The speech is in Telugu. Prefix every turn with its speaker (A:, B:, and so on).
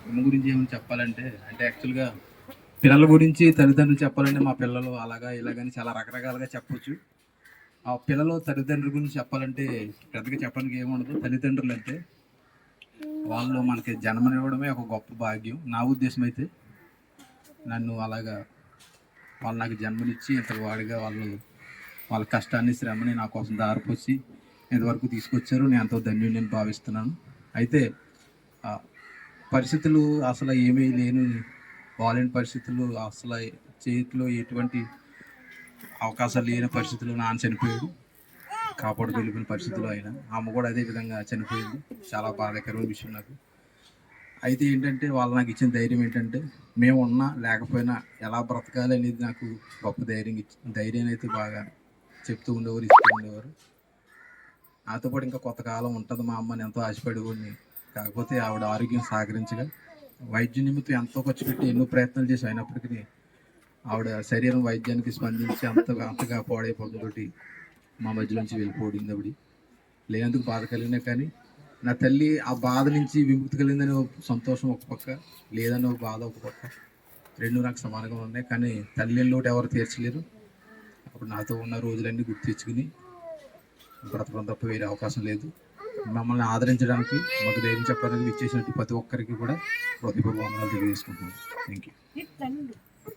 A: అమ్మ గురించి ఏమైనా చెప్పాలంటే యాక్చువల్గా పిల్లల గురించి తల్లిదండ్రులు చెప్పాలంటే మా పిల్లలు అలాగా ఇలాగని చాలా రకరకాలుగా చెప్పొచ్చు. ఆ పిల్లలు తల్లిదండ్రుల గురించి చెప్పాలంటే పెద్దగా చెప్పడానికి ఏముండదు. తల్లిదండ్రులు అంటే వాళ్ళు మనకి జన్మనివ్వడమే ఒక గొప్ప భాగ్యం. నా ఉద్దేశం అయితే నన్ను అలాగా వాళ్ళు నాకు జన్మనిచ్చి ఇంత వాడిగా వాళ్ళ కష్టాన్ని శ్రమని నా కోసం దారిపోసి ఇంతవరకు తీసుకొచ్చారు. నేను ఎంతో ధన్యుని నేను భావిస్తున్నాను. అయితే పరిస్థితులు అసలు ఏమీ లేని బాలేని పరిస్థితులు, అసలు చేతిలో ఎటువంటి అవకాశాలు లేని పరిస్థితుల్లో నాన్న చనిపోయాడు. కాపాడుకు వెళ్ళిపోయిన పరిస్థితుల్లో అయినా అమ్మ కూడా అదే విధంగా చనిపోయింది. చాలా బాధాకరమైన విషయం నాకు. అయితే ఏంటంటే వాళ్ళు నాకు ఇచ్చిన ధైర్యం ఏంటంటే మేము ఉన్నా లేకపోయినా ఎలా బ్రతకాలి అనేది నాకు గొప్ప ధైర్యాన్ని అయితే బాగా చెప్తూ ఉండేవారు, ఇస్తూ ఉండేవారు. నాతో పాటు ఇంకా కొంతకాలం ఉంటుంది మా అమ్మని ఎంతో ఆశపడేవాడిని. కాకపోతే ఆవిడ ఆరోగ్యం సహకరించగా వైద్య నిమిత్తం ఎంతో ఖర్చు పెట్టి ఎన్నో ప్రయత్నాలు చేసి అయినప్పటికీ ఆవిడ శరీరం వైద్యానికి స్పందించి అంతగా పాడైపోతుందోటి మా మధ్యలోంచి వెళ్ళిపోయింది. ఆవిడ లేనందుకు బాధ కలిగినా కానీ నా తల్లి ఆ బాధ నుంచి విముక్తి కలిగిందని సంతోషం ఒక పక్క, లేదని ఒక బాధ ఒక పక్క, రెండు నాకు సమానంగా ఉన్నాయి. కానీ తల్లి లోటు ఎవరు తీర్చలేరు. అప్పుడు నాతో ఉన్న రోజులన్నీ గుర్తు తెచ్చుకుని బ్రతకడం తప్ప వేరే అవకాశం లేదు. మమ్మల్ని ఆదరించడానికి, మాకు ధైర్యం చెప్పడానికి ఇచ్చేసినట్టు ప్రతి ఒక్కరికి కూడా హృదయపూర్వక వందనాలు తెలియజేసుకుంటున్నాను. Thank you.